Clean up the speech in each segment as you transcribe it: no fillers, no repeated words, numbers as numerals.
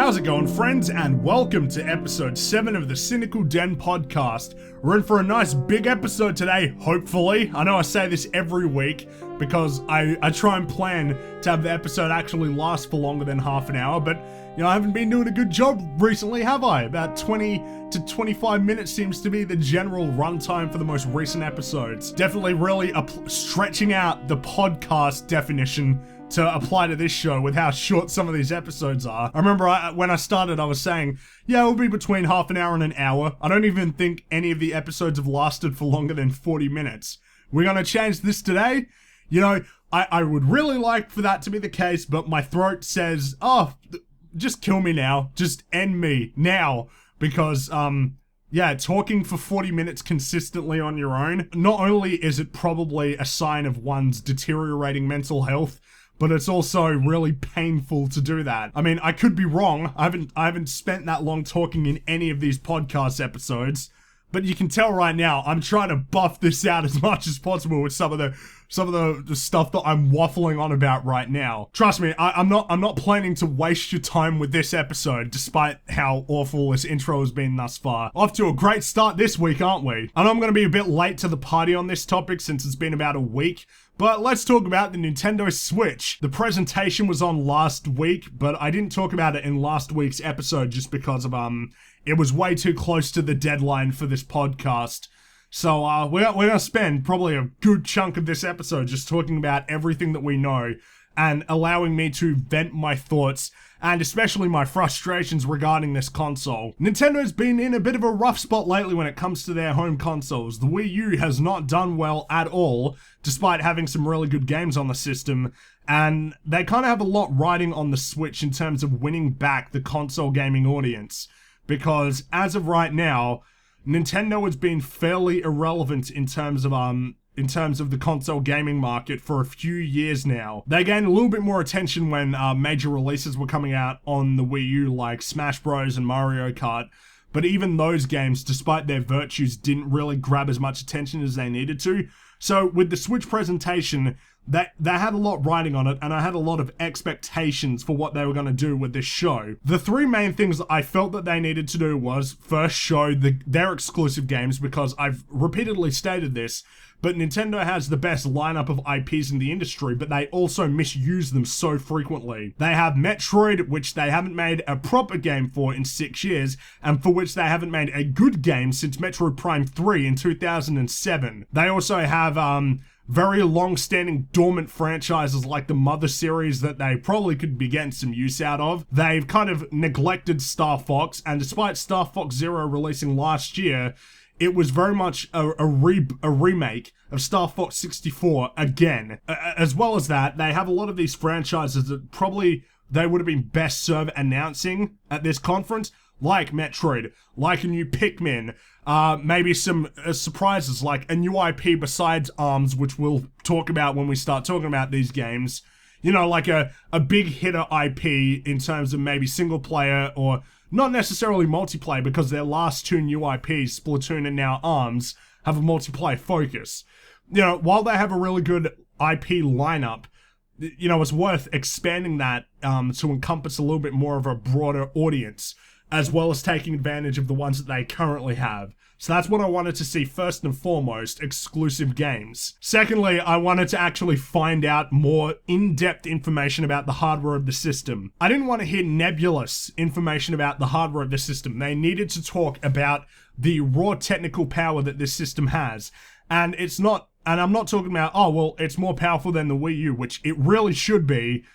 How's it going, friends? And welcome to episode 7 of the Cynical Den Podcast. We're in for a nice big episode today, hopefully. I know I say this every week because I try and plan to have the episode actually last for longer than half an hour, but I haven't been doing a good job recently, have I? About 20 to 25 minutes seems to be the general runtime for the most recent episodes. Definitely really stretching out the podcast definition to apply to this show with how short some of these episodes are. I remember when I started, I was saying, yeah, it'll be between half an hour and an hour. I don't even think any of the episodes have lasted for longer than 40 minutes. We're gonna change this today. I would really like for that to be the case, but my throat says, oh, just kill me now. Just end me now. Because, talking for 40 minutes consistently on your own, not only is it probably a sign of one's deteriorating mental health, but it's also really painful to do that. I mean, I could be wrong. I haven't spent that long talking in any of these podcast episodes, but you can tell right now I'm trying to buff this out as much as possible with some of the stuff that I'm waffling on about right now. Trust me, I'm not planning to waste your time with this episode, despite how awful this intro has been thus far. Off to a great start this week, aren't we? I know I'm going to be a bit late to the party on this topic since it's been about a week, but let's talk about the Nintendo Switch. The presentation was on last week, but I didn't talk about it in last week's episode just because of it was way too close to the deadline for this podcast. So we're gonna spend probably a good chunk of this episode just talking about everything that we know and allowing me to vent my thoughts and especially my frustrations regarding this console. Nintendo's been in a bit of a rough spot lately when it comes to their home consoles. The Wii U has not done well at all, despite having some really good games on the system, and they kind of have a lot riding on the Switch in terms of winning back the console gaming audience. Because as of right now, Nintendo has been fairly irrelevant in terms of the console gaming market for a few years now. They gained a little bit more attention when major releases were coming out on the Wii U, like Smash Bros. And Mario Kart, but even those games, despite their virtues, didn't really grab as much attention as they needed to. So with the Switch presentation, they had a lot riding on it, and I had a lot of expectations for what they were going to do with this show. The three main things that I felt that they needed to do was, first, show their exclusive games, because I've repeatedly stated this, but Nintendo has the best lineup of IPs in the industry, but they also misuse them so frequently. They have Metroid, which they haven't made a proper game for in 6 years, and for which they haven't made a good game since Metroid Prime 3 in 2007. They also have, very long-standing dormant franchises like the Mother series that they probably could be getting some use out of. They've kind of neglected Star Fox, and despite Star Fox Zero releasing last year, it was very much a remake of Star Fox 64 again. As well as that, they have a lot of these franchises that probably they would have been best served announcing at this conference, like Metroid, like a new Pikmin, maybe some surprises like a new IP besides ARMS, which we'll talk about when we start talking about these games. Like a big hitter IP in terms of maybe single player or not necessarily multiplayer, because their last two new IPs, Splatoon and now ARMS, have a multiplayer focus. While they have a really good IP lineup, it's worth expanding that to encompass a little bit more of a broader audience, as well as taking advantage of the ones that they currently have. So that's what I wanted to see first and foremost, exclusive games. Secondly, I wanted to actually find out more in-depth information about the hardware of the system. I didn't want to hear nebulous information about the hardware of the system. They needed to talk about the raw technical power that this system has. And I'm not talking about, it's more powerful than the Wii U, which it really should be.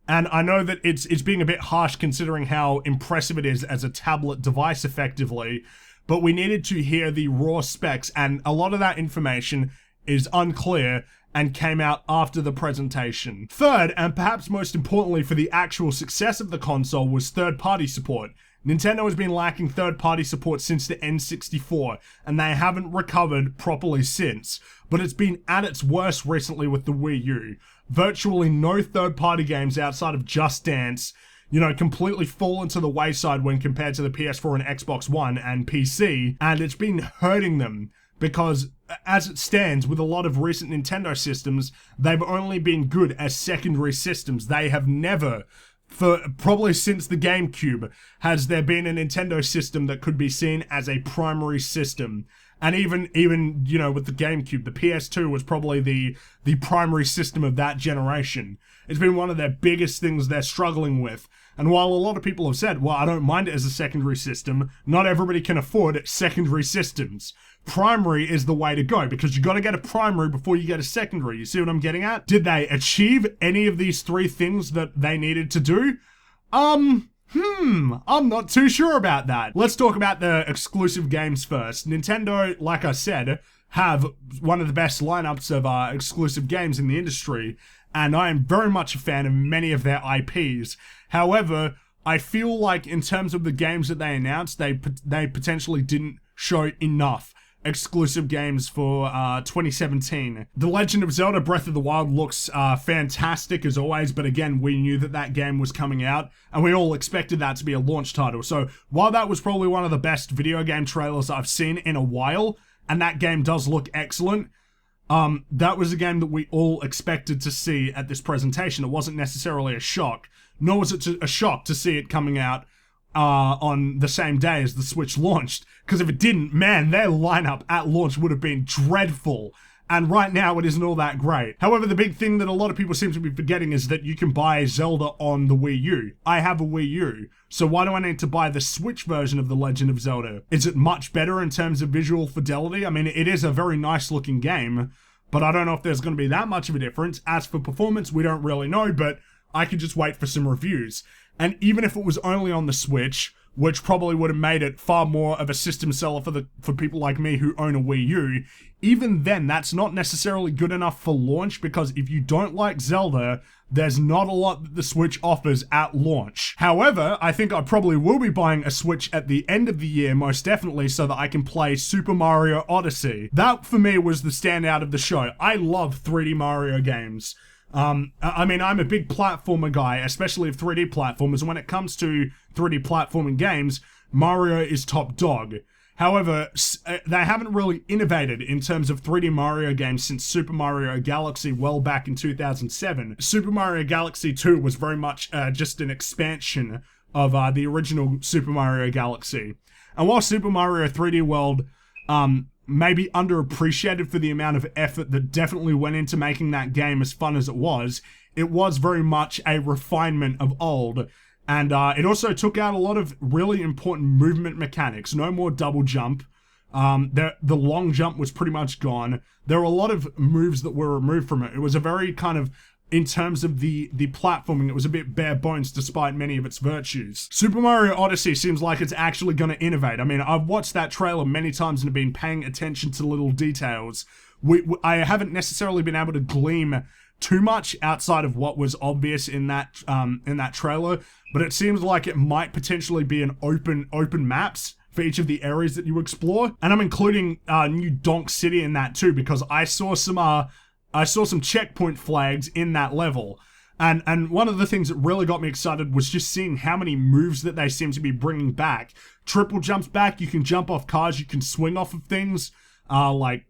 And I know that it's being a bit harsh considering how impressive it is as a tablet device effectively, but we needed to hear the raw specs, and a lot of that information is unclear and came out after the presentation. Third, and perhaps most importantly for the actual success of the console, was third-party support. Nintendo has been lacking third-party support since the N64, and they haven't recovered properly since, but it's been at its worst recently with the Wii U. Virtually no third-party games outside of Just Dance, completely fallen to the wayside when compared to the PS4 and Xbox One and PC, and it's been hurting them because, as it stands, with a lot of recent Nintendo systems, they've only been good as secondary systems. They have never for probably since the GameCube has there been a Nintendo system that could be seen as a primary system. And even you know, with the GameCube, the PS2 was probably the primary system of that generation. It's been one of their biggest things they're struggling with. And while a lot of people have said, well, I don't mind it as a secondary system, not everybody can afford secondary systems. Primary is the way to go, because you got to get a primary before you get a secondary. You see what I'm getting at? Did they achieve any of these three things that they needed to do? I'm not too sure about that. Let's talk about the exclusive games first. Nintendo, like I said, have one of the best lineups of exclusive games in the industry, and I am very much a fan of many of their IPs. However, I feel like in terms of the games that they announced, they potentially didn't show enough exclusive games for 2017. The Legend of Zelda Breath of the Wild looks fantastic as always, but again, we knew that game was coming out, and we all expected that to be a launch title. So while that was probably one of the best video game trailers I've seen in a while, and that game does look excellent, that was a game that we all expected to see at this presentation. It wasn't necessarily a shock, nor was it a shock to see it coming out on the same day as the Switch launched, because if it didn't, man, their lineup at launch would have been dreadful, and right now it isn't all that great. However, the big thing that a lot of people seem to be forgetting is that you can buy Zelda on the Wii U. I have a Wii U, so why do I need to buy the Switch version of The Legend of Zelda? Is it much better in terms of visual fidelity? I mean, it is a very nice looking game, but I don't know if there's going to be that much of a difference. As for performance, we don't really know, but I could just wait for some reviews. And even if it was only on the Switch, which probably would have made it far more of a system seller for people like me who own a Wii U, even then, that's not necessarily good enough for launch, because if you don't like Zelda, there's not a lot that the Switch offers at launch. However, I think I probably will be buying a Switch at the end of the year, most definitely, so that I can play Super Mario Odyssey. That, for me, was the standout of the show. I love 3D Mario games. I mean, I'm a big platformer guy, especially of 3D platformers. When it comes to 3D platforming games, Mario is top dog. However, they haven't really innovated in terms of 3D Mario games since Super Mario Galaxy well back in 2007. Super Mario Galaxy 2 was very much just an expansion of the original Super Mario Galaxy. And while Super Mario 3D World maybe underappreciated for the amount of effort that definitely went into making that game as fun as it was very much a refinement of old. And it also took out a lot of really important movement mechanics. No more double jump. The long jump was pretty much gone. There were a lot of moves that were removed from it. It was a very kind of, in terms of the platforming, it was a bit bare bones despite many of its virtues. Super Mario Odyssey seems like it's actually going to innovate. I mean, I've watched that trailer many times and have been paying attention to little details. I haven't necessarily been able to glean too much outside of what was obvious in that trailer, but it seems like it might potentially be an open maps for each of the areas that you explore. And I'm including New Donk City in that too, because I saw some checkpoint flags in that level. And one of the things that really got me excited was just seeing how many moves that they seem to be bringing back. Triple jumps back, you can jump off cars, you can swing off of things, like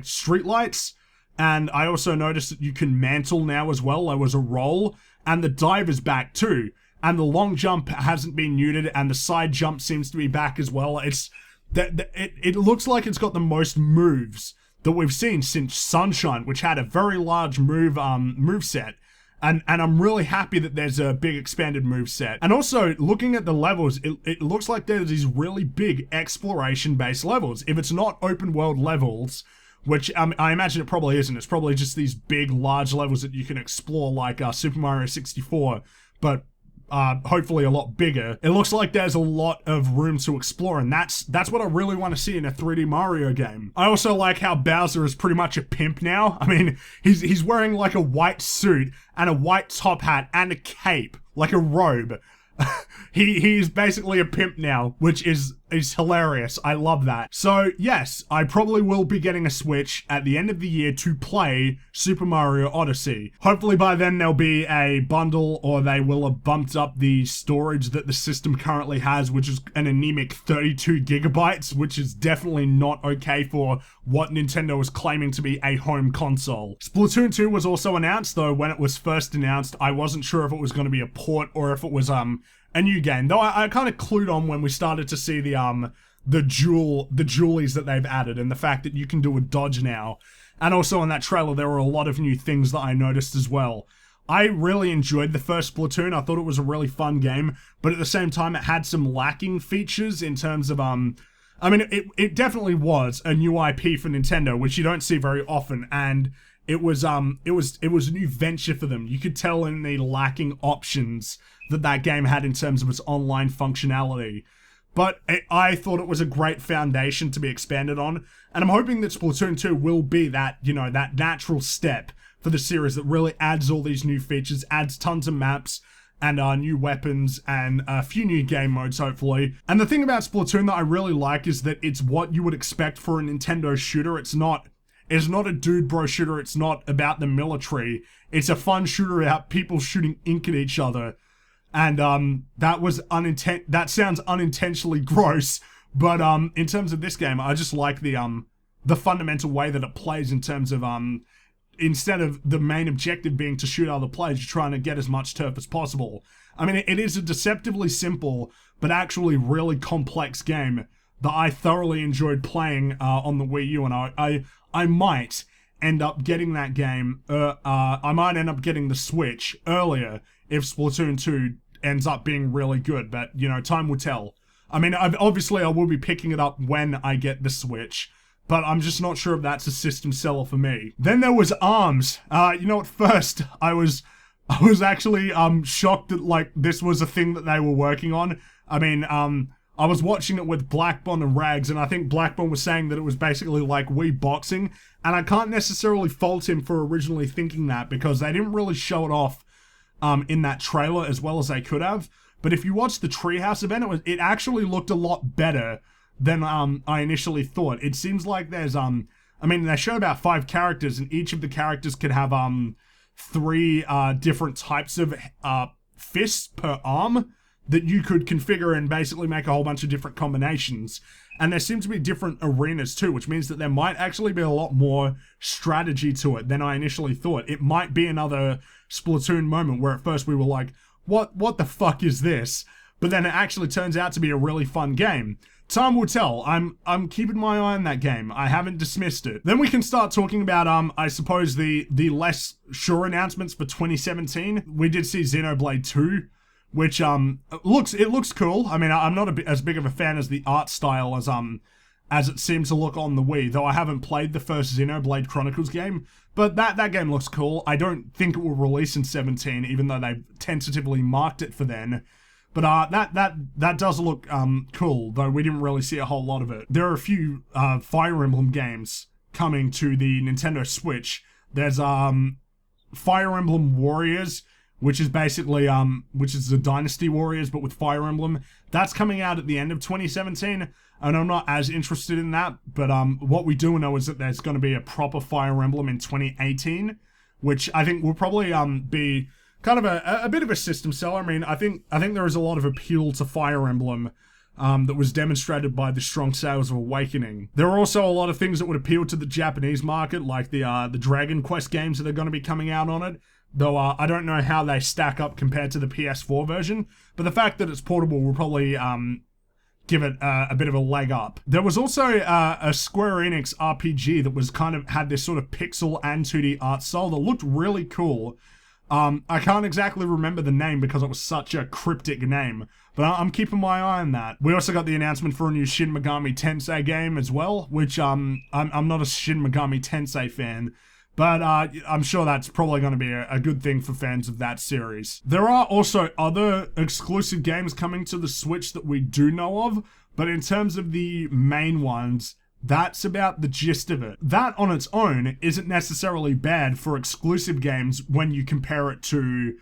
street lights. And I also noticed that you can mantle now as well. There was a roll, and the dive is back too. And the long jump hasn't been neutered, and the side jump seems to be back as well. It looks like it's got the most moves that we've seen since Sunshine, which had a very large move set. And I'm really happy that there's a big expanded move set. And also, looking at the levels, it looks like there's these really big exploration-based levels. If it's not open world levels, which I imagine it probably isn't. It's probably just these big, large levels that you can explore, like Super Mario 64, but hopefully a lot bigger. It looks like there's a lot of room to explore, and that's what I really want to see in a 3D Mario game. I also like how Bowser is pretty much a pimp now. I mean, he's wearing like a white suit and a white top hat and a cape, like a robe. He's basically a pimp now, which is is hilarious. I love that. So yes, I probably will be getting a Switch at the end of the year to play Super Mario Odyssey. Hopefully by then there'll be a bundle, or they will have bumped up the storage that the system currently has, which is an anemic 32 gigabytes, which is definitely not okay for what Nintendo is claiming to be a home console. Splatoon 2 was also announced, though when it was first announced, I wasn't sure if it was going to be a port or if it was a new game, though I kind of clued on when we started to see the jewelies that they've added, and the fact that you can do a dodge now. And also in that trailer, there were a lot of new things that I noticed as well. I really enjoyed the first Splatoon. I thought it was a really fun game, but at the same time, it had some lacking features in terms of, I mean, it definitely was a new IP for Nintendo, which you don't see very often, and it was a new venture for them. You could tell in the lacking options that game had in terms of its online functionality. But I thought it was a great foundation to be expanded on, and I'm hoping that Splatoon 2 will be that, that natural step for the series that really adds all these new features, adds tons of maps, and new weapons, and a few new game modes, hopefully. And the thing about Splatoon that I really like is that it's what you would expect for a Nintendo shooter. It's not a dude bro shooter, it's not about the military. It's a fun shooter about people shooting ink at each other. And that sounds unintentionally gross, but in terms of this game, I just like the fundamental way that it plays in terms of instead of the main objective being to shoot other players, you're trying to get as much turf as possible. I mean, it is a deceptively simple, but actually really complex game that I thoroughly enjoyed playing on the Wii U, and I might end up getting that game, I might end up getting the Switch earlier if Splatoon 2 ends up being really good, but, time will tell. I mean, obviously I will be picking it up when I get the Switch, but I'm just not sure if that's a system seller for me. Then there was ARMS. At first, I was actually shocked that, this was a thing that they were working on. I mean, I was watching it with Blackbon and Rags, and I think Blackbon was saying that it was basically like Wii Boxing, and I can't necessarily fault him for originally thinking that, because they didn't really show it off in that trailer as well as they could have. But if you watch the Treehouse event, it actually looked a lot better than I initially thought. It seems like there's they showed about 5 characters, and each of the characters could have 3 different types of fists per arm that you could configure and basically make a whole bunch of different combinations. And there seem to be different arenas too, which means that there might actually be a lot more strategy to it than I initially thought. It might be another Splatoon moment where at first we were like, what the fuck is this? But then it actually turns out to be a really fun game. Time will tell. I'm keeping my eye on that game. I haven't dismissed it. Then we can start talking about I suppose the less sure announcements for 2017. We did see Xenoblade 2, which looks cool. I mean, I'm not as big of a fan as the art style as it seems to look on the Wii, though I haven't played the first Xenoblade Chronicles game, but that game looks cool. I don't think it will release in 17, even though they tentatively marked it for then. But that does look cool, though we didn't really see a whole lot of it. There are a few Fire Emblem games coming to the Nintendo Switch. There's Fire Emblem Warriors, which is basically which is the Dynasty Warriors but with Fire Emblem. That's coming out at the end of 2017, and I'm not as interested in that, but what we do know is that there's going to be a proper Fire Emblem in 2018, which I think will probably be kind of a bit of a system seller. I mean, I think there is a lot of appeal to Fire Emblem that was demonstrated by the strong sales of Awakening. There are also a lot of things that would appeal to the Japanese market, like the Dragon Quest games that are going to be coming out on it, though I don't know how they stack up compared to the PS4 version, but the fact that it's portable will probably give it a bit of a leg up. There was also a Square Enix RPG that was had this sort of pixel and 2D art style that looked really cool. I can't exactly remember the name because it was such a cryptic name, but I'm keeping my eye on that. We also got the announcement for a new Shin Megami Tensei game as well, which I'm not a Shin Megami Tensei fan, but I'm sure that's probably going to be a good thing for fans of that series. There are also other exclusive games coming to the Switch that we do know of, but in terms of the main ones, that's about the gist of it. That on its own isn't necessarily bad for exclusive games when you compare it to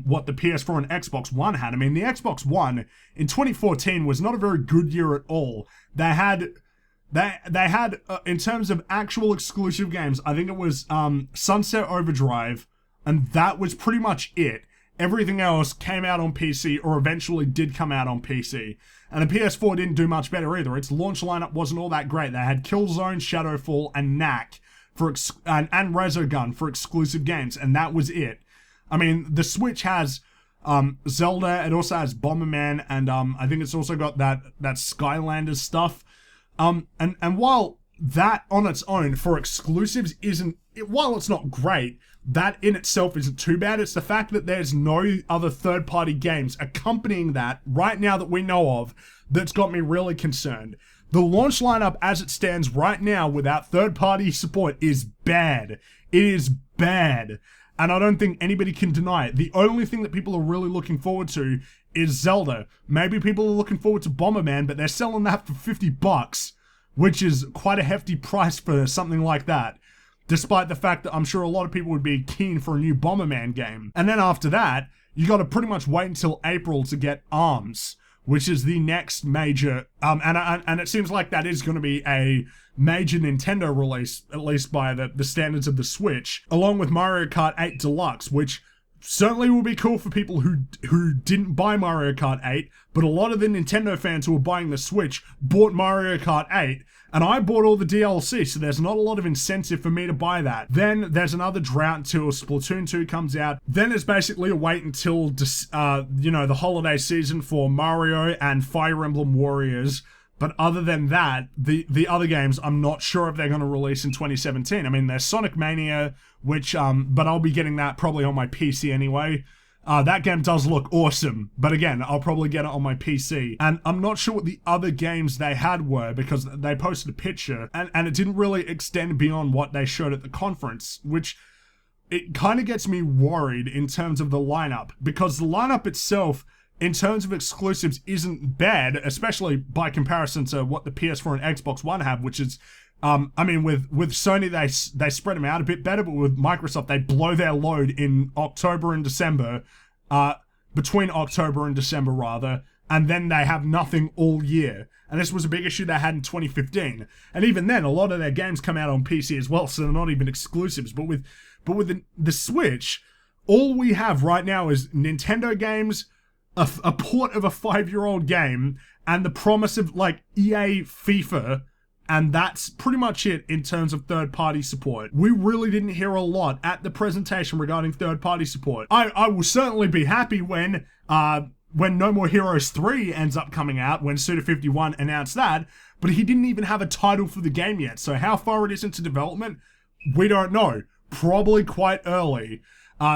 what the PS4 and Xbox One had. I mean, the Xbox One in 2014 was not a very good year at all. They had in terms of actual exclusive games, I think it was Sunset Overdrive, and that was pretty much it. Everything else came out on PC or eventually did come out on PC. And the PS4 didn't do much better either. Its launch lineup wasn't all that great. They had Killzone, Shadowfall, and Knack and Resogun for exclusive games, and that was it. I mean, the Switch has Zelda, it also has Bomberman, and I think it's also got that Skylanders stuff. And while that on its own for exclusives while it's not great, that in itself isn't too bad. It's the fact that there's no other third-party games accompanying that right now that we know of that's got me really concerned. The launch lineup as it stands right now without third-party support is bad. It is bad. And I don't think anybody can deny it. The only thing that people are really looking forward to is Zelda. Maybe people are looking forward to Bomberman, but they're selling that for $50, which is quite a hefty price for something like that. Despite the fact that I'm sure a lot of people would be keen for a new Bomberman game. And then after that, you gotta pretty much wait until April to get ARMS, which is the next major, and it seems like that is gonna be a major Nintendo release, at least by the standards of the Switch, along with Mario Kart 8 Deluxe, which certainly will be cool for people who didn't buy Mario Kart 8, but a lot of the Nintendo fans who are buying the Switch bought Mario Kart 8, and I bought all the DLC, so there's not a lot of incentive for me to buy that. Then there's another drought until Splatoon 2 comes out. Then it's basically a wait until, the holiday season for Mario and Fire Emblem Warriors. But other than that, the other games, I'm not sure if they're going to release in 2017. I mean, there's Sonic Mania, which, but I'll be getting that probably on my PC anyway. That game does look awesome, but again, I'll probably get it on my PC. And I'm not sure what the other games they had were, because they posted a picture, and it didn't really extend beyond what they showed at the conference, which it kind of gets me worried in terms of the lineup, because the lineup itself, in terms of exclusives, isn't bad, especially by comparison to what the PS4 and Xbox One have, which is, with Sony, they spread them out a bit better, but with Microsoft, they blow their load in October and December, between October and December, rather, and then they have nothing all year. And this was a big issue they had in 2015. And even then, a lot of their games come out on PC as well, so they're not even exclusives. But with the Switch, all we have right now is Nintendo games, a port of a 5-year-old game, and the promise of, EA FIFA, and that's pretty much it in terms of third-party support. We really didn't hear a lot at the presentation regarding third-party support. I will certainly be happy when No More Heroes 3 ends up coming out, when Suda51 announced that, but he didn't even have a title for the game yet, so how far it is into development, we don't know. Probably quite early.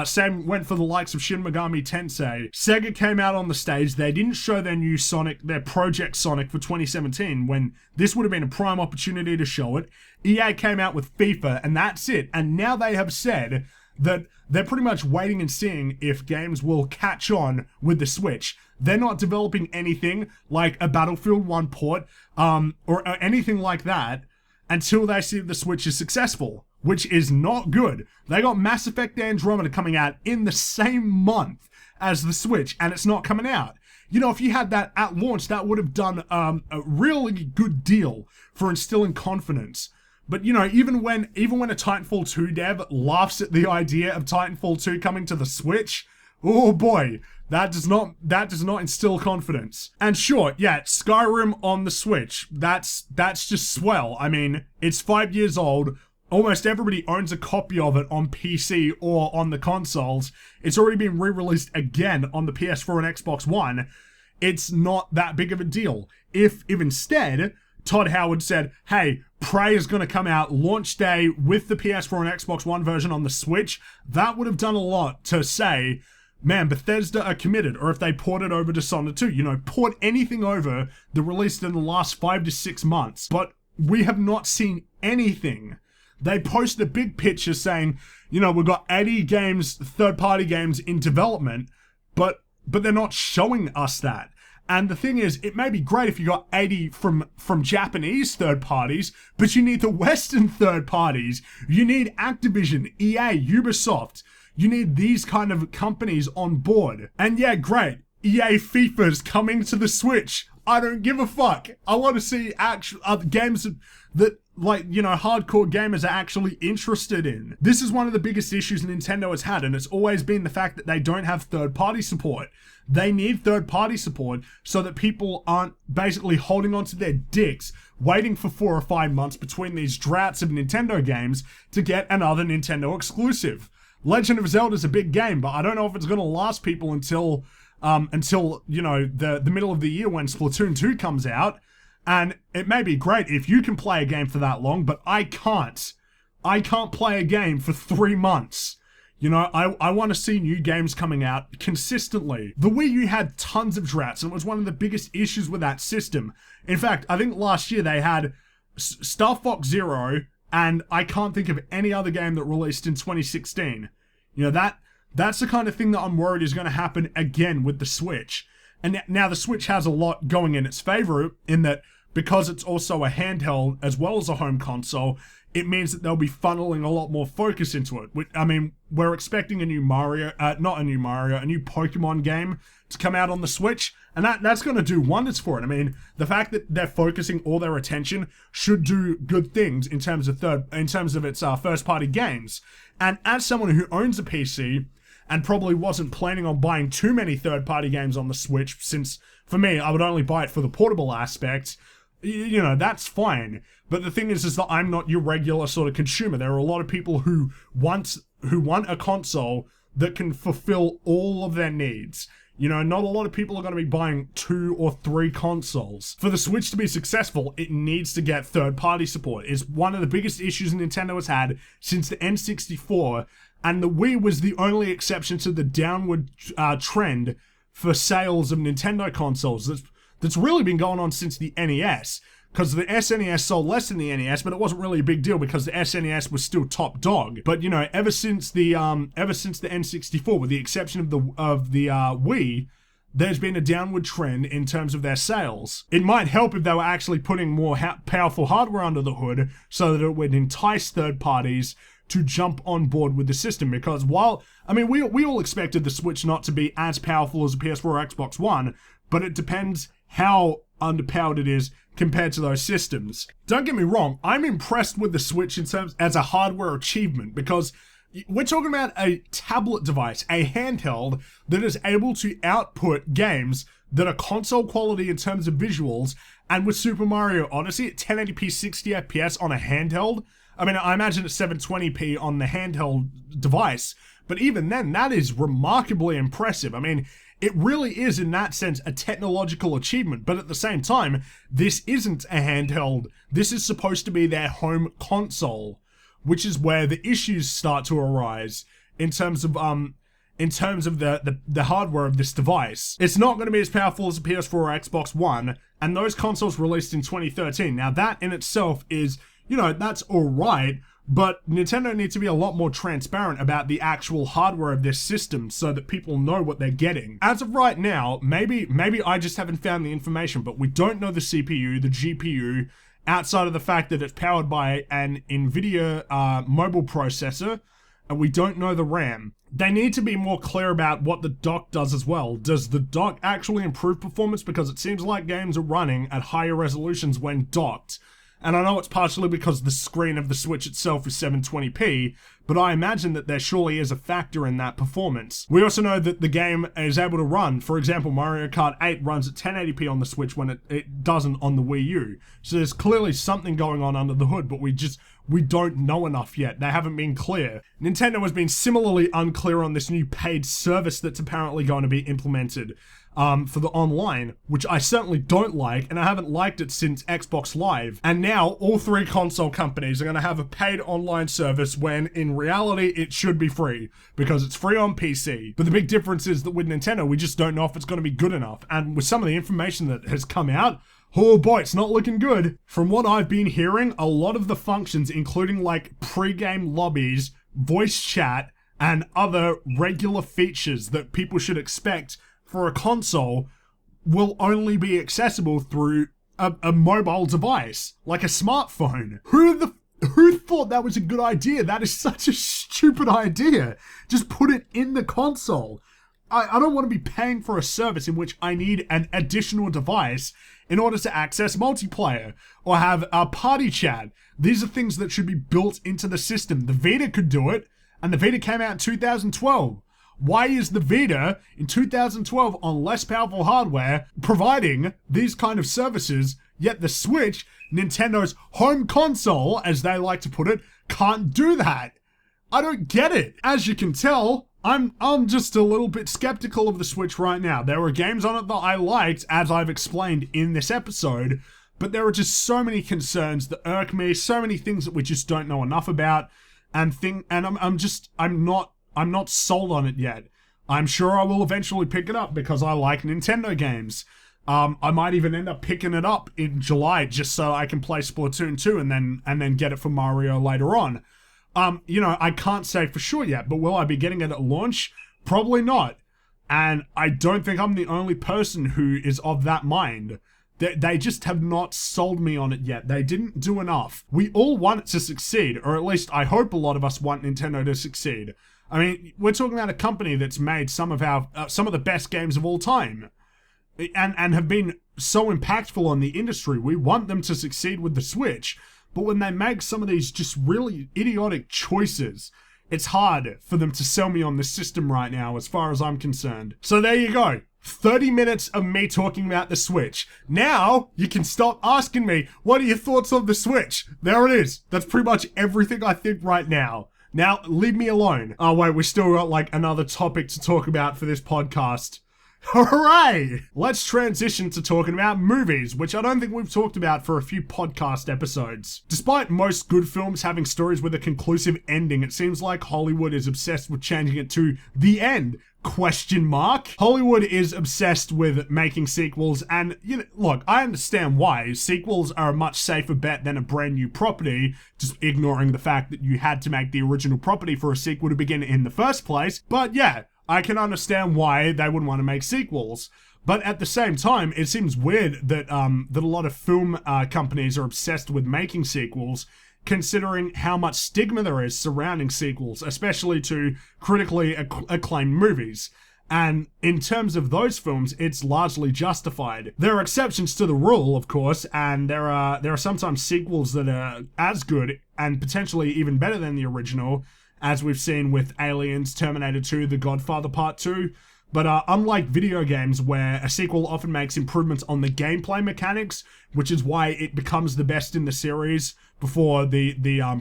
Same went for the likes of Shin Megami Tensei. Sega came out on the stage. They didn't show their new Sonic, their Project Sonic for 2017, when this would have been a prime opportunity to show it. EA came out with FIFA, and that's it. And now they have said that they're pretty much waiting and seeing if games will catch on with the Switch. They're not developing anything like a Battlefield 1 port, or anything like that, until they see if the Switch is successful, which is not good. They got Mass Effect Andromeda coming out in the same month as the Switch, and it's not coming out. You know, if you had that at launch, that would have done a really good deal for instilling confidence. But, you know, even when a Titanfall 2 dev laughs at the idea of Titanfall 2 coming to the Switch, oh boy, that does not instill confidence. And sure, yeah, Skyrim on the Switch, that's just swell. I mean, it's 5 years old. Almost everybody owns a copy of it on PC or on the consoles. It's already been re-released again on the PS4 and Xbox One. It's not that big of a deal. If instead, Todd Howard said, hey, Prey is going to come out launch day with the PS4 and Xbox One version on the Switch, that would have done a lot to say, man, Bethesda are committed. Or if they port it over Dishonored 2, you know, port anything over that released in the last 5 to 6 months. But we have not seen anything. They posted a big picture saying, you know, we've got 80 games, third-party games in development, but they're not showing us that. And the thing is, it may be great if you got 80 from Japanese third parties, but you need the Western third parties. You need Activision, EA, Ubisoft. You need these kind of companies on board. And yeah, great. EA FIFA's coming to the Switch. I don't give a fuck. I want to see actual games that, like, you know, hardcore gamers are actually interested in. This is one of the biggest issues Nintendo has had, and it's always been the fact that they don't have third-party support. They need third-party support so that people aren't basically holding onto their dicks, waiting for 4 or 5 months between these droughts of Nintendo games to get another Nintendo exclusive. Legend of Zelda is a big game, but I don't know if it's going to last people until you know, the middle of the year when Splatoon 2 comes out. And it may be great if you can play a game for that long, but I can't. I can't play a game for 3 months. You know, I want to see new games coming out consistently. The Wii U had tons of droughts, and it was one of the biggest issues with that system. In fact, I think last year they had Star Fox Zero, and I can't think of any other game that released in 2016. You know, that's the kind of thing that I'm worried is going to happen again with the Switch. And now the Switch has a lot going in its favor in that because it's also a handheld as well as a home console, it means that they'll be funneling a lot more focus into it. I mean, we're expecting a new a new Pokemon game to come out on the Switch, and that's going to do wonders for it. I mean, the fact that they're focusing all their attention should do good things in terms of its first-party games. And as someone who owns a PC and probably wasn't planning on buying too many third-party games on the Switch, since for me, I would only buy it for the portable aspect, you know, that's fine. But the thing is that I'm not your regular sort of consumer. There are a lot of people who want a console that can fulfill all of their needs. You know, not a lot of people are going to be buying 2 or 3 consoles. For the Switch to be successful, it needs to get third-party support. It's one of the biggest issues Nintendo has had since the N64, and the Wii was the only exception to the downward trend for sales of Nintendo consoles that's really been going on since the NES. Because the SNES sold less than the NES, but it wasn't really a big deal because the SNES was still top dog. But you know, ever since the N64, with the exception of the Wii, there's been a downward trend in terms of their sales. It might help if they were actually putting more powerful hardware under the hood, so that it would entice third parties to jump on board with the system. Because while, I mean, we all expected the Switch not to be as powerful as a PS4 or Xbox One, but it depends how underpowered it is compared to those systems. Don't get me wrong, I'm impressed with the Switch in terms as a hardware achievement, because we're talking about a tablet device, a handheld that is able to output games that are console quality in terms of visuals, and with Super Mario Odyssey at 1080p 60 FPS on a handheld, I mean, I imagine it's 720p on the handheld device, but even then, that is remarkably impressive. I mean, it really is, in that sense, a technological achievement, but at the same time, this isn't a handheld. This is supposed to be their home console, which is where the issues start to arise in terms of the hardware of this device. It's not going to be as powerful as a PS4 or Xbox One, and those consoles released in 2013. Now, that in itself is, you know, that's alright, but Nintendo needs to be a lot more transparent about the actual hardware of this system so that people know what they're getting. As of right now, maybe I just haven't found the information, but we don't know the CPU, the GPU, outside of the fact that it's powered by an NVIDIA mobile processor, and we don't know the RAM. They need to be more clear about what the dock does as well. Does the dock actually improve performance? Because it seems like games are running at higher resolutions when docked. And I know it's partially because the screen of the Switch itself is 720p, but I imagine that there surely is a factor in that performance. We also know that the game is able to run, for example, Mario Kart 8 runs at 1080p on the Switch when it doesn't on the Wii U. So there's clearly something going on under the hood, but we don't know enough yet. They haven't been clear. Nintendo has been similarly unclear on this new paid service that's apparently going to be implemented for the online, which I certainly don't like, and I haven't liked it since Xbox Live. And now all 3 console companies are going to have a paid online service when in reality it should be free, because it's free on PC. But the big difference is that with Nintendo, we just don't know if it's going to be good enough. And with some of the information that has come out, oh boy, it's not looking good. From what I've been hearing, a lot of the functions, including like pre-game lobbies, voice chat, and other regular features that people should expect for a console, will only be accessible through a mobile device, like a smartphone. Who Who thought that was a good idea? That is such a stupid idea. Just put it in the console. I don't want to be paying for a service in which I need an additional device in order to access multiplayer or have a party chat. These are things that should be built into the system. The Vita could do it, and the Vita came out in 2012. Why is the Vita in 2012 on less powerful hardware providing these kind of services, yet the Switch, Nintendo's home console, as they like to put it, can't do that? I don't get it. As you can tell, I'm just a little bit skeptical of the Switch right now. There were games on it that I liked, as I've explained in this episode, but there are just so many concerns that irk me, so many things that we just don't know enough about, and I'm not sold on it yet. I'm sure I will eventually pick it up because I like Nintendo games. I might even end up picking it up in July just so I can play Splatoon 2 and then get it for Mario later on. I can't say for sure yet, but will I be getting it at launch? Probably not. And I don't think I'm the only person who is of that mind. They just have not sold me on it yet. They didn't do enough. We all want it to succeed, or at least I hope a lot of us want Nintendo to succeed. I mean, we're talking about a company that's made some of the best games of all time, and have been so impactful on the industry. We want them to succeed with the Switch. But when they make some of these just really idiotic choices, it's hard for them to sell me on the system right now, as far as I'm concerned. So there you go. 30 minutes of me talking about the Switch. Now, you can stop asking me, what are your thoughts on the Switch? There it is. That's pretty much everything I think right now. Now, leave me alone. Oh wait, we still got like another topic to talk about for this podcast. Hooray! Let's transition to talking about movies, which I don't think we've talked about for a few podcast episodes. Despite most good films having stories with a conclusive ending, it seems like Hollywood is obsessed with changing it to the end. ? Hollywood is obsessed with making sequels, and look, I understand why. Sequels are a much safer bet than a brand new property, just ignoring the fact that you had to make the original property for a sequel to begin in the first place. But yeah, I can understand why they would want to make sequels. But at the same time, it seems weird that that a lot of film companies are obsessed with making sequels, considering how much stigma there is surrounding sequels, especially to critically acclaimed movies. And in terms of those films, it's largely justified. There are exceptions to the rule, of course, and there are sometimes sequels that are as good and potentially even better than the original, as we've seen with Aliens, Terminator 2, The Godfather Part 2. But unlike video games, where a sequel often makes improvements on the gameplay mechanics, which is why it becomes the best in the series before the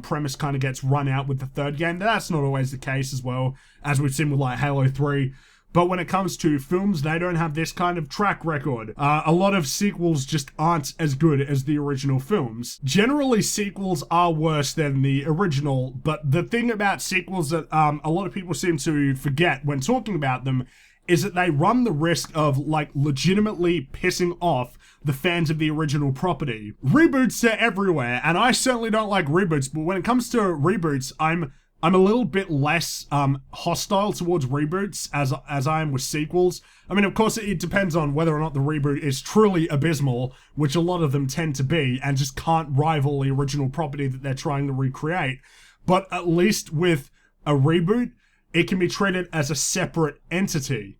premise kind of gets run out with the third game, that's not always the case as well, as we've seen with like Halo 3. But when it comes to films, they don't have this kind of track record. A lot of sequels just aren't as good as the original films. Generally, sequels are worse than the original, but the thing about sequels that a lot of people seem to forget when talking about them is that they run the risk of, like, legitimately pissing off the fans of the original property. Reboots are everywhere, and I certainly don't like reboots, but when it comes to reboots, I'm a little bit less hostile towards reboots as I am with sequels. I mean, of course, it depends on whether or not the reboot is truly abysmal, which a lot of them tend to be, and just can't rival the original property that they're trying to recreate. But at least with a reboot, it can be treated as a separate entity.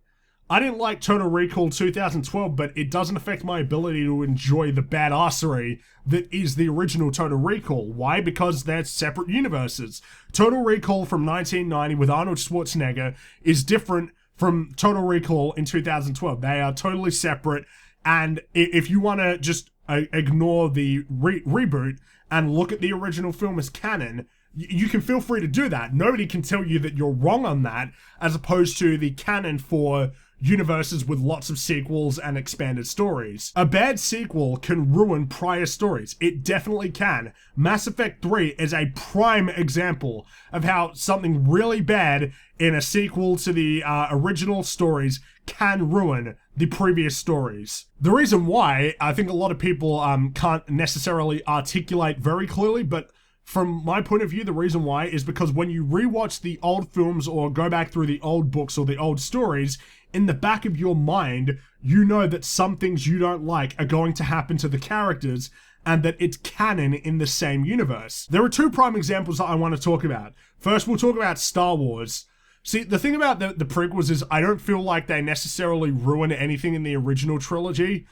I didn't like Total Recall 2012, but it doesn't affect my ability to enjoy the badassery that is the original Total Recall. Why? Because they're separate universes. Total Recall from 1990 with Arnold Schwarzenegger is different from Total Recall in 2012. They are totally separate, and if you want to just ignore the reboot and look at the original film as canon, you can feel free to do that. Nobody can tell you that you're wrong on that, as opposed to the canon for universes with lots of sequels and expanded stories. A bad sequel can ruin prior stories. It definitely can. Mass Effect 3 is a prime example of how something really bad in a sequel to the original stories can ruin the previous stories. The reason why, I think a lot of people can't necessarily articulate very clearly, but from my point of view, the reason why is because when you rewatch the old films or go back through the old books or the old stories, in the back of your mind, you know that some things you don't like are going to happen to the characters and that it's canon in the same universe. There are two prime examples that I want to talk about. First, we'll talk about Star Wars. See, the thing about the prequels is I don't feel like they necessarily ruin anything in the original trilogy.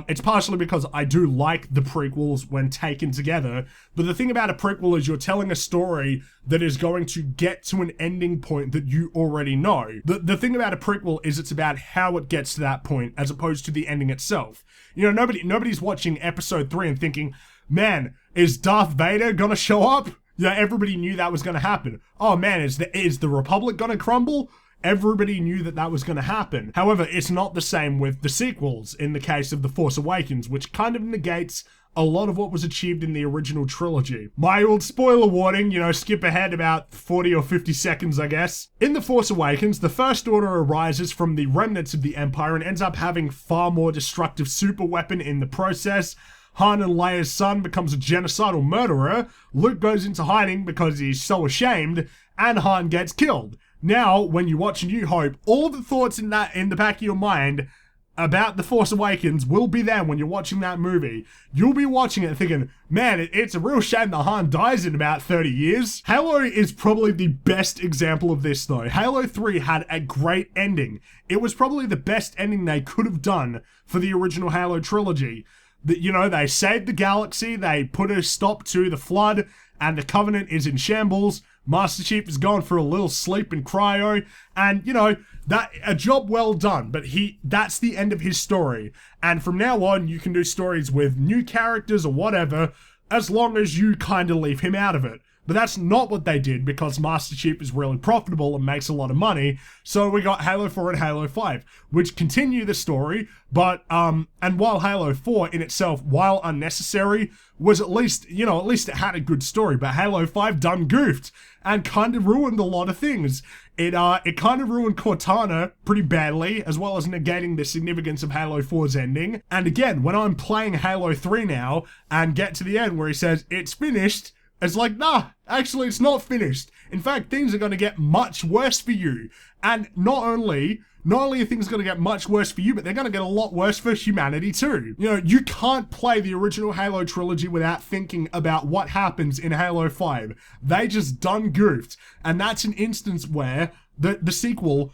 It's partially because I do like the prequels when taken together, but the thing about a prequel is you're telling a story that is going to get to an ending point that you already know. The thing about a prequel is it's about how it gets to that point as opposed to the ending itself. You know, nobody's watching episode 3 and thinking, man, is Darth Vader gonna show up? Yeah, everybody knew that was gonna happen. Oh man, is the Republic gonna crumble? Everybody knew that was going to happen. However, it's not the same with the sequels in the case of The Force Awakens, which kind of negates a lot of what was achieved in the original trilogy. My old spoiler warning, you know, skip ahead about 40 or 50 seconds, I guess. In The Force Awakens, the First Order arises from the remnants of the Empire and ends up having far more destructive super weapon in the process. Han and Leia's son becomes a genocidal murderer. Luke goes into hiding because he's so ashamed, and Han gets killed. Now, when you watch A New Hope, all the thoughts in the back of your mind about The Force Awakens will be there when you're watching that movie. You'll be watching it thinking, man, it's a real shame that Han dies in about 30 years. Halo is probably the best example of this though. Halo 3 had a great ending. It was probably the best ending they could have done for the original Halo trilogy. You know, they saved the galaxy, they put a stop to the Flood, and the Covenant is in shambles. Master Chief is going for a little sleep in cryo, and you know, that a job well done, but that's the end of his story. And from now on, you can do stories with new characters or whatever, as long as you kind of leave him out of it. But that's not what they did, because Master Chief is really profitable and makes a lot of money. So we got Halo 4 and Halo 5, which continue the story, but, and while Halo 4 in itself, while unnecessary, was at least it had a good story, but Halo 5 done goofed and kind of ruined a lot of things. It kind of ruined Cortana pretty badly, as well as negating the significance of Halo 4's ending. And again, when I'm playing Halo 3 now and get to the end where he says, it's finished, it's like, nah, actually it's not finished. In fact, things are going to get much worse for you. And not only are things going to get much worse for you, but they're going to get a lot worse for humanity too. You know, you can't play the original Halo trilogy without thinking about what happens in Halo 5. They just done goofed. And that's an instance where the sequel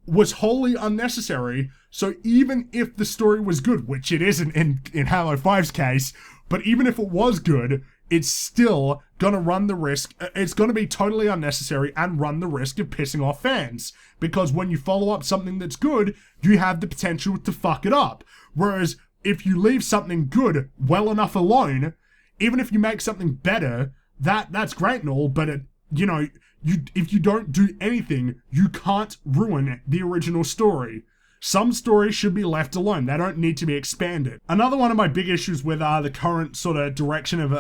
was wholly unnecessary. So even if the story was good, which it isn't in Halo 5's case, but even if it was good, it's still gonna run the risk, it's gonna be totally unnecessary and run the risk of pissing off fans. Because when you follow up something that's good, you have the potential to fuck it up. Whereas if you leave something good well enough alone, even if you make something better, that's great and all, but if you don't do anything, you can't ruin the original story. Some stories should be left alone. They don't need to be expanded. Another one of my big issues with the current sort of direction of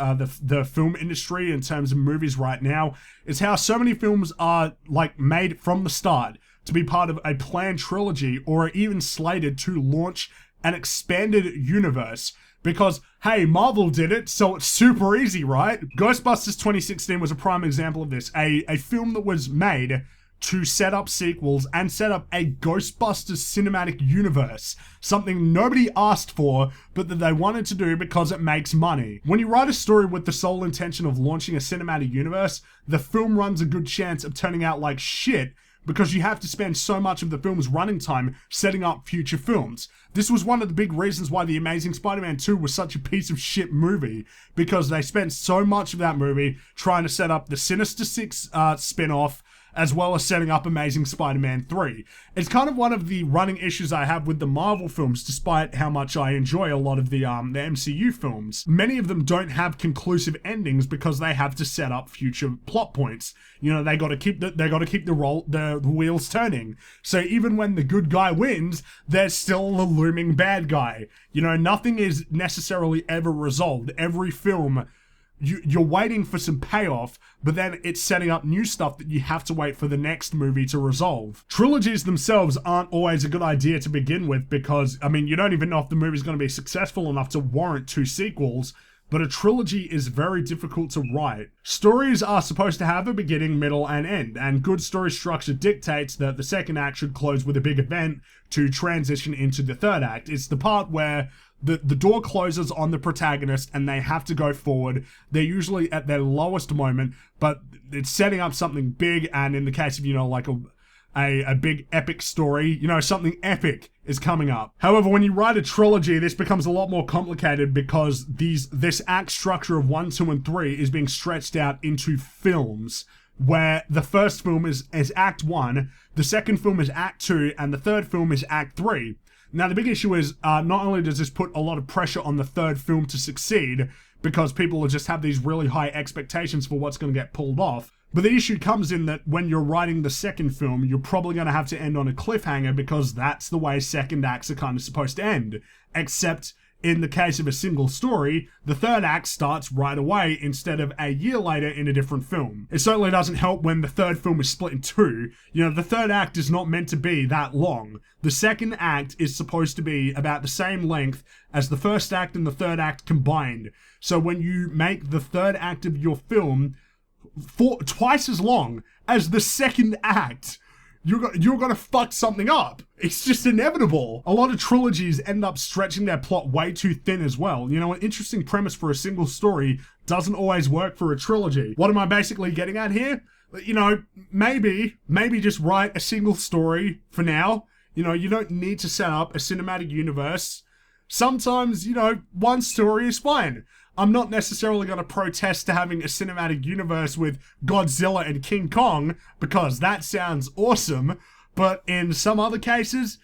the film industry in terms of movies right now is how so many films are like made from the start to be part of a planned trilogy or are even slated to launch an expanded universe. Because, hey, Marvel did it, so it's super easy, right? Ghostbusters 2016 was a prime example of this. A film that was made to set up sequels and set up a Ghostbusters cinematic universe. Something nobody asked for, but that they wanted to do because it makes money. When you write a story with the sole intention of launching a cinematic universe, the film runs a good chance of turning out like shit because you have to spend so much of the film's running time setting up future films. This was one of the big reasons why The Amazing Spider-Man 2 was such a piece of shit movie, because they spent so much of that movie trying to set up the Sinister Six spin-off, as well as setting up Amazing Spider-Man 3. It's kind of one of the running issues I have with the Marvel films, despite how much I enjoy a lot of the MCU films. Many of them don't have conclusive endings because they have to set up future plot points. You know, they got to keep the wheels turning. So even when the good guy wins, there's still a looming bad guy. You know, nothing is necessarily ever resolved. Every film, you're waiting for some payoff, but then it's setting up new stuff that you have to wait for the next movie to resolve. Trilogies themselves aren't always a good idea to begin with because, I mean, you don't even know if the movie's going to be successful enough to warrant 2 sequels, but a trilogy is very difficult to write. Stories are supposed to have a beginning, middle, and end, and good story structure dictates that the second act should close with a big event to transition into the third act. It's the part where the door closes on the protagonist and they have to go forward. They're usually at their lowest moment, but it's setting up something big, and in the case of, like a big epic story, something epic is coming up. However, when you write a trilogy, this becomes a lot more complicated because this act structure of 1, 2, and 3 is being stretched out into films, where the first film is Act 1, the second film is Act 2, and the third film is Act 3. Now, the big issue is, not only does this put a lot of pressure on the third film to succeed, because people will just have these really high expectations for what's going to get pulled off, but the issue comes in that when you're writing the second film, you're probably going to have to end on a cliffhanger because that's the way second acts are kind of supposed to end. Except in the case of a single story, the third act starts right away instead of a year later in a different film. It certainly doesn't help when the third film is split in two. The third act is not meant to be that long. The second act is supposed to be about the same length as the first act and the third act combined. So when you make the third act of your film twice as long as the second act, you're gonna fuck something up. It's just inevitable. A lot of trilogies end up stretching their plot way too thin as well. An interesting premise for a single story doesn't always work for a trilogy. What am I basically getting at here? Maybe just write a single story for now. You don't need to set up a cinematic universe. Sometimes, one story is fine. I'm not necessarily going to protest to having a cinematic universe with Godzilla and King Kong, because that sounds awesome, but in some other cases,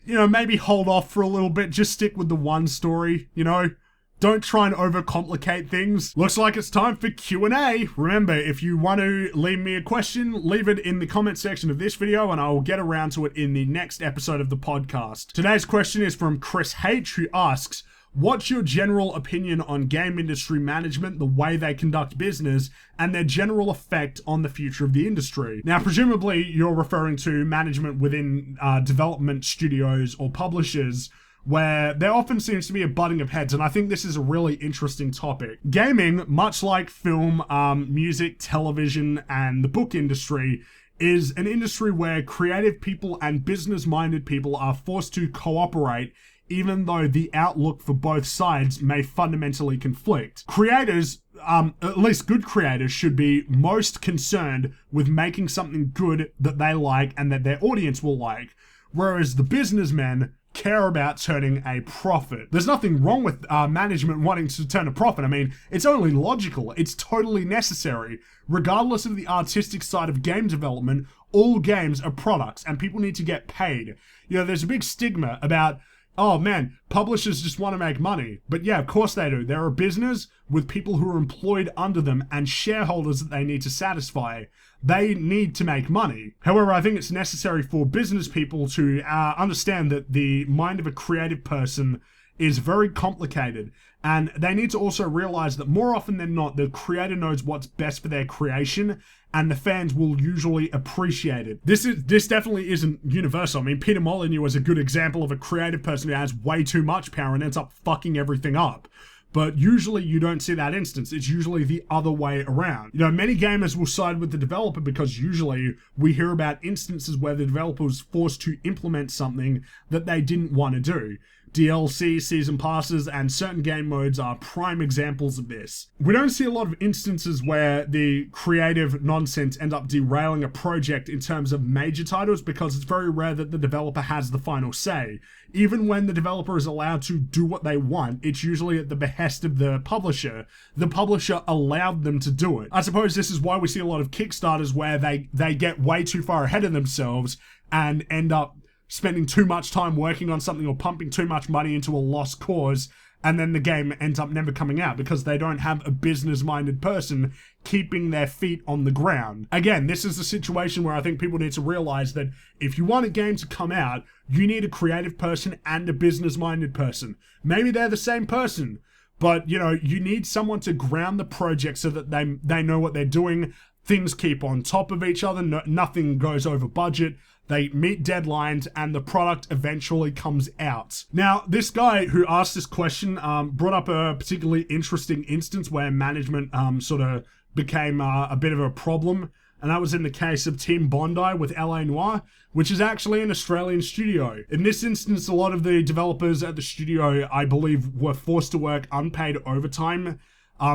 maybe hold off for a little bit, just stick with the one story, Don't try and overcomplicate things. Looks like it's time for Q&A. Remember, if you want to leave me a question, leave it in the comment section of this video and I will get around to it in the next episode of the podcast. Today's question is from Chris H, who asks, what's your general opinion on game industry management, the way they conduct business, and their general effect on the future of the industry? Now, presumably, you're referring to management within development studios or publishers, where there often seems to be a butting of heads, and I think this is a really interesting topic. Gaming, much like film, music, television, and the book industry, is an industry where creative people and business-minded people are forced to cooperate, even though the outlook for both sides may fundamentally conflict. Creators, at least good creators, should be most concerned with making something good that they like and that their audience will like, whereas the businessmen care about turning a profit. There's nothing wrong with management wanting to turn a profit. I mean, it's only logical. It's totally necessary. Regardless of the artistic side of game development, all games are products and people need to get paid. There's a big stigma about, oh man, publishers just want to make money. But yeah, of course they do. They're a business with people who are employed under them and shareholders that they need to satisfy. They need to make money. However, I think it's necessary for business people to understand that the mind of a creative person is very complicated. And they need to also realize that more often than not, the creator knows what's best for their creation, and the fans will usually appreciate it. This definitely isn't universal. I mean, Peter Molyneux is a good example of a creative person who has way too much power and ends up fucking everything up. But usually you don't see that instance. It's usually the other way around. Many gamers will side with the developer because usually we hear about instances where the developer was forced to implement something that they didn't want to do. DLC, season passes, and certain game modes are prime examples of this. We don't see a lot of instances where the creative nonsense end up derailing a project in terms of major titles because it's very rare that the developer has the final say. Even when the developer is allowed to do what they want, it's usually at the behest of the publisher. The publisher allowed them to do it. I suppose this is why we see a lot of Kickstarters where they get way too far ahead of themselves and end up spending too much time working on something or pumping too much money into a lost cause, and then the game ends up never coming out because they don't have a business-minded person keeping their feet on the ground. Again, this is a situation where I think people need to realize that if you want a game to come out, you need a creative person and a business-minded person. Maybe they're the same person, but you need someone to ground the project so that they know what they're doing. things keep on top of each other, nothing goes over budget, they meet deadlines, and the product eventually comes out. Now, this guy who asked this question brought up a particularly interesting instance where management sort of became a bit of a problem, and that was in the case of Team Bondi with LA Noire, which is actually an Australian studio. In this instance, a lot of the developers at the studio, I believe, were forced to work unpaid overtime.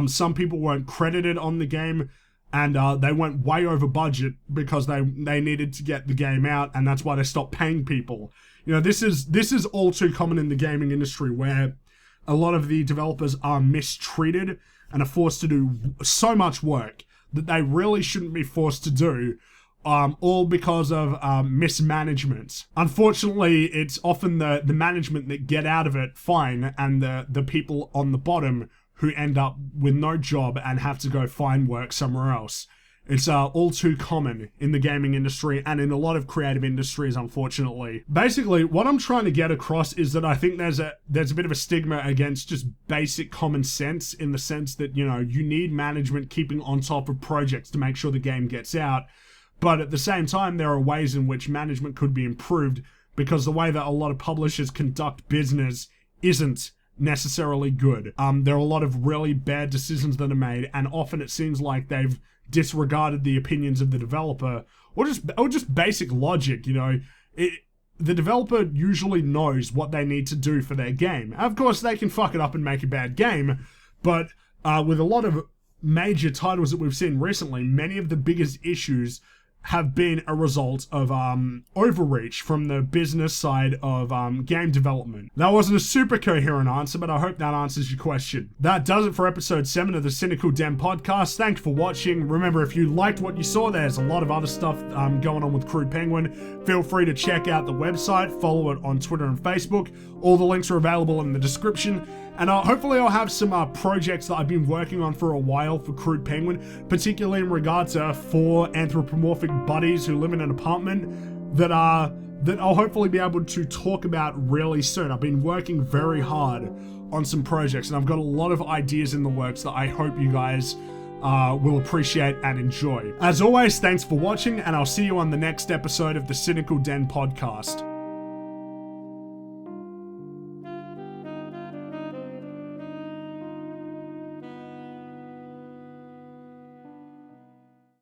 Some people weren't credited on the game, and they went way over budget because they needed to get the game out, and that's why they stopped paying people. You know, this is all too common in the gaming industry, where a lot of the developers are mistreated and are forced to do so much work that they really shouldn't be forced to do, all because of mismanagement. Unfortunately, it's often the management that get out of it fine, and the people on the bottom who end up with no job and have to go find work somewhere else. It's all too common in the gaming industry and in a lot of creative industries, unfortunately. Basically, what I'm trying to get across is that I think there's a bit of a stigma against just basic common sense, in the sense that, you know, you need management keeping on top of projects to make sure the game gets out. But at the same time, there are ways in which management could be improved, because the way that a lot of publishers conduct business isn't necessarily good. There are a lot of really bad decisions that are made, and often it seems like they've disregarded the opinions of the developer, or just basic logic. You know, the developer usually knows what they need to do for their game. Of course, they can fuck it up and make a bad game, but with a lot of major titles that we've seen recently, many of the biggest issues have been a result of overreach from the business side of game development. That wasn't a super coherent answer, but I hope that answers your question. That does it for episode 7 of the Cynical Den Podcast. Thanks for watching. Remember, if you liked what you saw, there's a lot of other stuff going on with Crude Penguin. Feel free to check out the website, follow it on Twitter and Facebook. All the links are available in the description. And hopefully I'll have some projects that I've been working on for a while for Crude Penguin, particularly in regard to 4 anthropomorphic buddies who live in an apartment that I'll hopefully be able to talk about really soon. I've been working very hard on some projects, and I've got a lot of ideas in the works that I hope you guys will appreciate and enjoy. As always, thanks for watching, and I'll see you on the next episode of the Cynical Den Podcast.